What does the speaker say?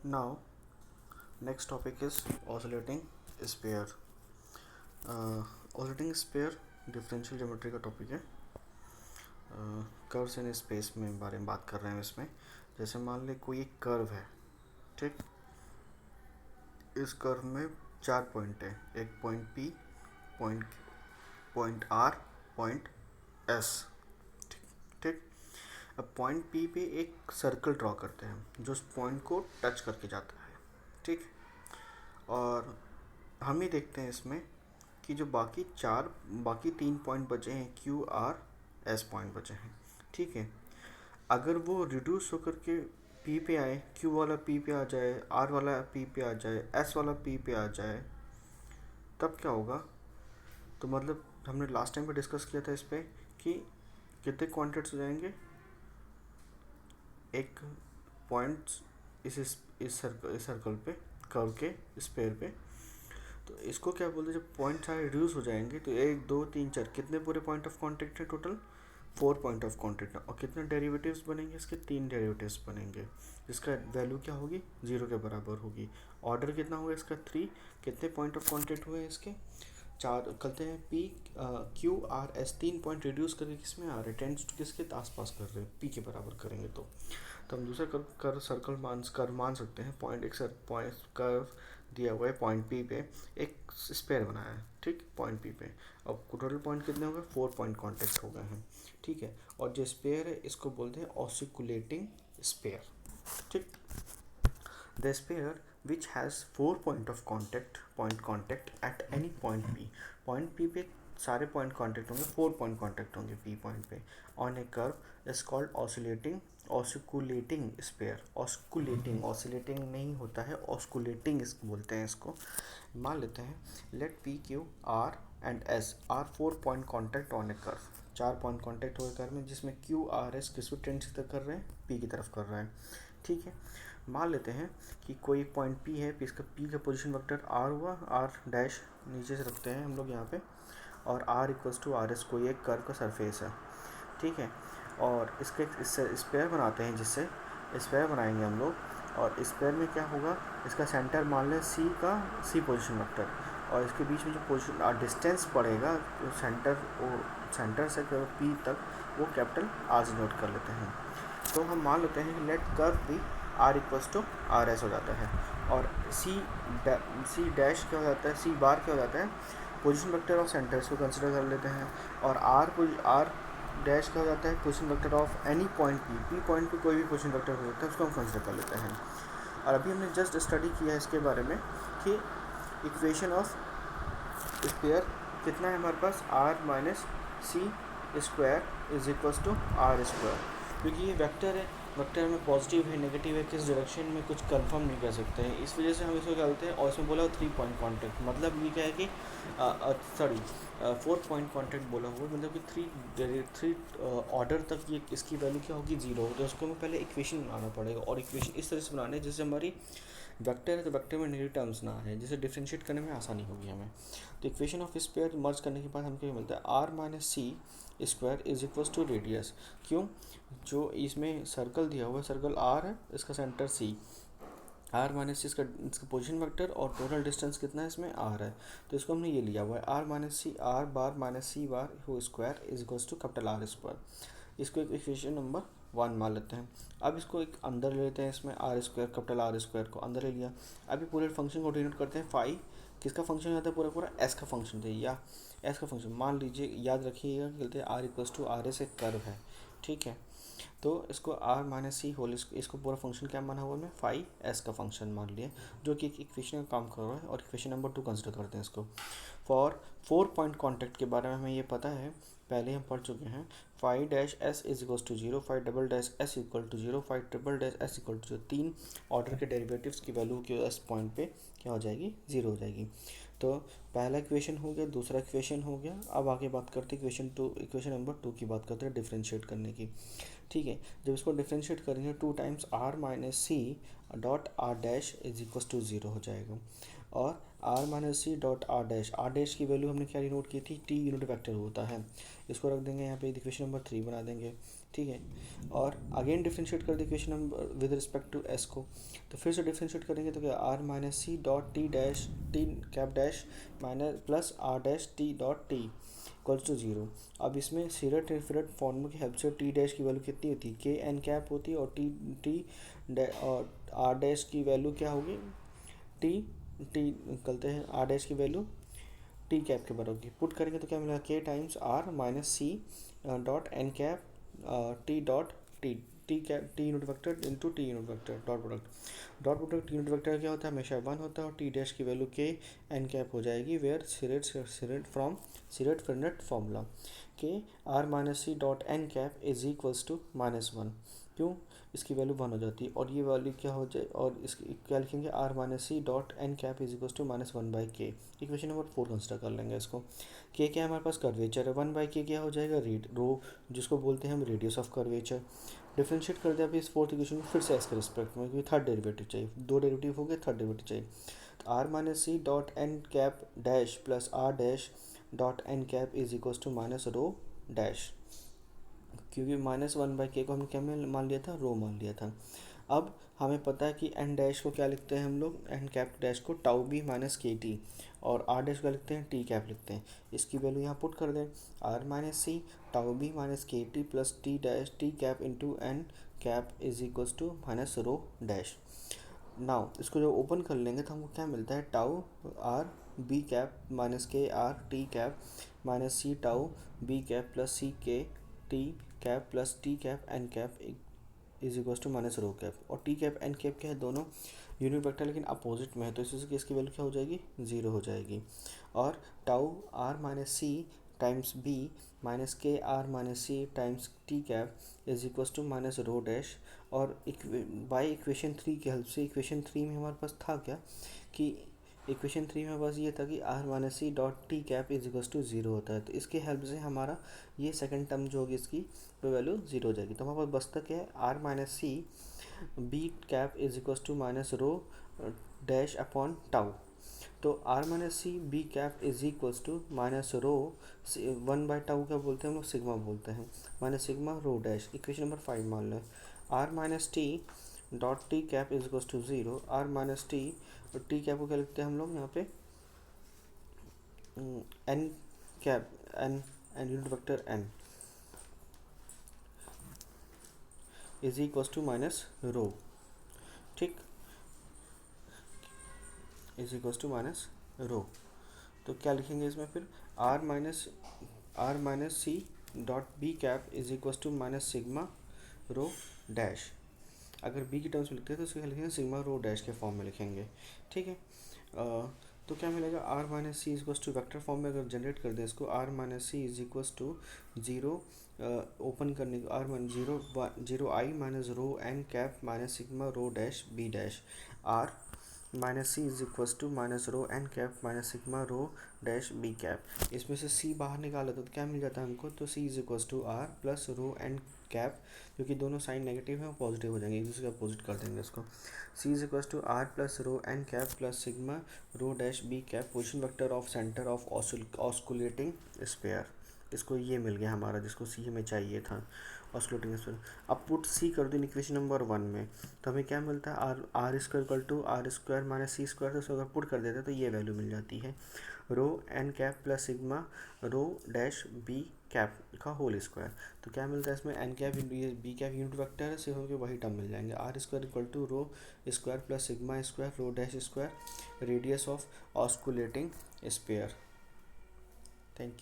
Now, next topic is oscillating sphere. Oscillating sphere differential geometry का topic है. Curves in space में बारे में बात कर रहे हैं इसमें. जैसे मान ले कोई एक कर्व है, ठीक. इस कर्व में 4 पॉइंट है. एक point P, point point R, point S. ठीक. अब पॉइंट P पे एक सर्कल ड्रॉ करते हैं जो उस पॉइंट को टच करके जाता है, ठीक. और हम ये देखते हैं इसमें कि जो बाकी 3 पॉइंट बचे हैं, Q, R, S पॉइंट बचे हैं, ठीक है. अगर वो रिड्यूस होकर के P पे आए, Q वाला P पे आ जाए, R वाला P पे आ जाए, S वाला P पे आ जाए, तब क्या होगा? तो मतलब हमने लास्ट टाइम पे डिस्कस किया था इस पे कि कितने क्वांटिट्स हो जाएंगे. एक पॉइंट्स इस सर्कल पे, कर्व के स्पेयर पे. तो इसको क्या बोलते हैं, जब पॉइंट सारे रिड्यूस हो जाएंगे तो 1 2 3 4 कितने पूरे पॉइंट ऑफ कांटेक्ट है टोटल? 4 पॉइंट ऑफ कांटेक्ट है. और कितने डेरिवेटिव्स बनेंगे इसके? 3 डेरिवेटिव्स बनेंगे, जिसका वैल्यू क्या होगी? 0 के बराबर होगी. ऑर्डर कितना होगा इसका? 3. कितने पॉइंट ऑफ कांटेक्ट हुए इसके? 4. करते हैं P, Q, R, S. 3 point reduce करके किसमें आ रहे? टेंस किसके आसपास कर रहे हैं? P के बराबर करेंगे तो हम दूसरा सर्कल मान सकते हैं. पॉइंट एक पॉइंट कर्व दिया हुआ है पॉइंट P पे, एक स्पेयर बनाया है, ठीक, पॉइंट P पे. अब टोटल पॉइंट कितने हो गए? 4 पॉइंट कांटेक्ट हो गए हैं, ठीक है. और जो स्पेयर है इसको बोलते हैं ऑसिकुलेटिंग स्पेयर, ठीक. The sphere which has 4 point contact at any point P पे सारे पॉइंट कांटेक्ट होंगे, 4 पॉइंट कांटेक्ट होंगे P पॉइंट पे on a curve is called osculating sphere. Oscillating नहीं होता है, ऑस्कुलेटिंग बोलते हैं इसको. मान लेते हैं let P, Q, R and S are 4 point contact on a curve. 4 point contact हुए कर्व में, जिसमें Q, R, S किस पे टेंड कर रहे हैं? P की तरफ कर रहे हैं, ठीक है. मान लेते हैं कि कोई पॉइंट P है, P का पोजीशन वेक्टर R हुआ, R डैश नीचे से रखते हैं हम लोग यहाँ पे, और R इक्वल्स टू RS कोई एक कर्व का सरफेस है, ठीक है. और इससे स्पेयर बनाते हैं, जिससे स्पेयर बनाएंगे हम लोग. और स्पेयर में क्या होगा? इसका सेंटर मान लें C पोजीशन वेक्टर, और इसके बीच में जो पोजीशन डिस्टेंस पड़ेगा सेंटर से P तक, वो कैपिटल R से नोट कर लेते हैं. तो हम मान लेते हैं कि लेट कर्व भी R इक्वल्स टू RS हो जाता है. और C डैश क्या हो जाता है? C बार क्या हो जाता है? पोजीशन वेक्टर ऑफ सेंटर्स को कंसिडर कर लेते हैं. और R डैश क्या हो जाता है? Position vector of any point P point पे कोई भी पोजीशन वेक्टर हो जाता है, उसको हम कंसिडर कर लेते हैं. और अभी हमने जस्ट स्टडी किया है इसके बारे में कि इक्वेशन ऑफ स्पेयर कितना है हमारे पास? R minus C square is equals to R square. क्योंकि ये वेक्टर है, वेक्टर में पॉजिटिव है नेगेटिव है, किस डायरेक्शन में कुछ कंफर्म नहीं कर सकते हैं, इस वजह से हम इसको क्या बोलते हैं. और इसमें बोला 3 पॉइंट कॉन्टैक्ट, मतलब ये क्या है कि 4 पॉइंट कॉन्टैक्ट बोला हुआ, मतलब कि थ्री ऑर्डर तक ये इसकी वैल्यू क्या होगी? 0. तो उसको हमें पहले इक्वेशन बनाना पड़ेगा, और इक्वेशन इस तरह से बनाना है जिससे हमारी वेक्टर है तो वेक्टर में नेगेटिव टर्म्स ना आए, जिससे डिफ्रेंशिएट करने में आसानी होगी हमें. तो इक्वेशन ऑफ स्पेयर मर्ज करने के बाद हमको ये मिलता है R minus C square is equals to radius. क्यों? जो इसमें सर्कल दिया हुआ है, सर्कल R है, इसका सेंटर C, R माइनस सी इसका पोजीशन वेक्टर, और टोटल डिस्टेंस कितना है इसमें? R है. तो इसको हमने ये लिया हुआ है R minus C, R bar minus C bar हो square is equals to capital R square. इसको एक इक्वेशन नंबर 1 मान लेते हैं. अब इसको एक अंदर ले लेते हैं, इसमें R square, capital R square को अंदर ले लिया. अभी पूरे फंक्शन को डिनोट करते हैं. फाई किसका फंक्शन होता है? पूरा S का फंक्शन थे, या S का फंक्शन मान लीजिए, याद रखिएगा, कहते हैं R इक्वल्स टू RS एक कर्व है, ठीक है. तो इसको R माइनस सी होल, इसको पूरा फंक्शन क्या माना हुआ में? फाई S का फंक्शन मान लिए, जो कि एक इक्वेशन का काम कर रहा है. और इक्वेशन नंबर 2 कंसिडर करते हैं इसको. फॉर 4 पॉइंट कॉन्टैक्ट के बारे में हमें ये पता है, पहले हम पढ़ चुके हैं. Phi dash S is equal to 0, phi double dash S equal to 0, phi triple dash S equal to 0. 3 order के डेरिवेटिव्स की वैल्यू की एस पॉइंट पे क्या हो जाएगी? 0 हो जाएगी. तो पहला इक्वेशन हो गया, दूसरा इक्वेशन हो गया. अब आगे बात करते हैं इक्वेशन नंबर 2 की बात करते हैं डिफ्रेंशिएट करने की, ठीक है. जब इसको डिफ्रेंशिएट करेंगे 2 times R minus C dot R dash is equal to 0 हो जाएगा. और R minus C dot R dash की वैल्यू हमने क्या नोट की थी? T यूनिट वेक्टर होता है. इसको रख देंगे यहाँ पे, इक्वेशन नंबर 3 बना देंगे. ठीक है। और अगेन डिफ्रेंशिएट कर दे equation number with respect to S को, तो फिर से डिफ्रेंशिएट करेंगे तो क्या R minus C dot T dash T cap dash minus plus R dash T dot T equals to zero. अब इसमें सीरट इन्फिनिट फॉर्मूला की हेल्प से टी डैश की वैल्यू कितनी होती है, के एन कैप होती है, और टी टी और आर डैश की वैल्यू क्या होगी, टी टी निकलते हैं, आर डैश की वैल्यू टी कैप के बराबर होगी। पुट करेंगे तो क्या मिलेगा, K times R minus C dot N cap T dot T, T cap T unit vector into T unit vector dot product T unit vector क्या होता है, हमेशा वन होता है, और टी डैश की वैल्यू के एन कैप हो जाएगी, where Serret from Serret Frenet formula K R minus C dot N cap is equals to minus one. क्यों, इसकी वैल्यू वन हो जाती है, और ये वैल्यू क्या हो जाए, और इसकी क्या लिखेंगे, R minus C dot N cap is equals to minus one by K. Equation number 4 consider कर लेंगे इसको। के क्या है हमारे पास, कर्वेचर है, वन बाई के क्या हो जाएगा, रो, जिसको बोलते हैं हम रेडियस ऑफ कर्वेचर। डिफ्रेंशिएट कर दिया अभी इस फोर्थ इक्वेशन में फिर से एस के रिस्पेक्ट में, क्योंकि थर्ड डेरिवेटिव चाहिए, दो डेरिवेटिव हो गए, थर्ड डेरिवेटिव चाहिए। तो R minus C dot N cap dash plus R dash dot N cap is equals to minus rho dash, क्योंकि माइनस वन बाई के को हमने क्या मान लिया था, रो मान लिया था। अब हमें पता है कि एन डैश को क्या लिखते हैं हम लोग, एन कैप डैश को tau B minus K T, और आर डैश को लिखते हैं टी कैप लिखते हैं। इसकी वैल्यू यहाँ पुट कर दें, R minus C tau B minus K T plus T dash T cap into N cap is equals to minus rho dash. Now इसको जब ओपन कर लेंगे तो हमको क्या मिलता है, tau R B cap minus K R T cap minus C tau B cap plus C K T cap plus T cap N cap is equals to minus rho cap. और T cap N cap क्या है, दोनों unit vector लेकिन opposite में है, तो इस case की वैल्यू क्या हो जाएगी, जीरो हो जाएगी। और tau R minus C times B minus K R minus C times T cap is equals to minus rho dash. और बाई इक्वेशन 3 की हेल्प से, इक्वेशन 3 में हमारे पास था क्या, कि इक्वेशन 3 में बस ये था कि R minus C dot T cap is equals to zero होता है, तो इसके हेल्प से हमारा ये सेकंड टर्म जो होगी इसकी वो वैल्यू जीरो हो जाएगी। तो हमारे पास बचता क्या है, R minus C B cap is equals to minus rho dash upon tau. तो R minus C B cap is equals to minus rho one by tau क्या बोलते हैं हम लोग, सिग्मा बोलते हैं, minus sigma rho dash. Equation number 5 मान लें, R minus T dot T cap is equals to zero, R minus T T cap को क्या लिखते हैं हम लोग यहाँ पे, N cap N N unit vector N is equals to minus rho, ठीक, is equals to minus rho. तो क्या लिखेंगे इसमें फिर, R minus C dot B cap is equals to minus sigma rho dash. अगर बी की terms में लिखते हैं तो उसको क्या लिखेंगे, सिग्मा रो डैश के फॉर्म में लिखेंगे, ठीक है। तो क्या मिलेगा, R minus C is equals to vector form में अगर जनरेट कर दें इसको, R minus C is equals to zero, open करने को R minus zero I minus rho N cap minus sigma rho dash B dash, R minus C is equals to minus rho N cap minus sigma rho dash B cap. इसमें से सी बाहर निकाला तो क्या मिल जाता है हमको, तो C is equals to R plus rho N cap, क्योंकि दोनों साइन नेगेटिव है वो पॉजिटिव हो जाएंगे, एक दूसरे का अपोजिट कर देंगे इसको। C is equals to R plus rho N cap plus sigma rho dash B cap, position vector of centre of osculating sphere. इसको ये मिल गया हमारा जिसको सी हमें चाहिए था, ऑस्कुलेटिंग स्फीयर। अब पुट सी कर दो इक्वेशन नंबर 1 में, तो हमें क्या मिलता है, R square equal to R square minus C square, तो उसको अगर पुट कर देते हैं तो ये वैल्यू मिल जाती है, rho N cap plus sigma rho dash B cap का होल स्क्वायर। तो क्या मिलता है इसमें, एन कैप ये बी कैप यूनिट वेक्टर है, सिर्फ हमको वही टर्म मिल जाएंगे, R square equal to rho square plus sigma square rho dash square radius of osculating sphere. Thank you.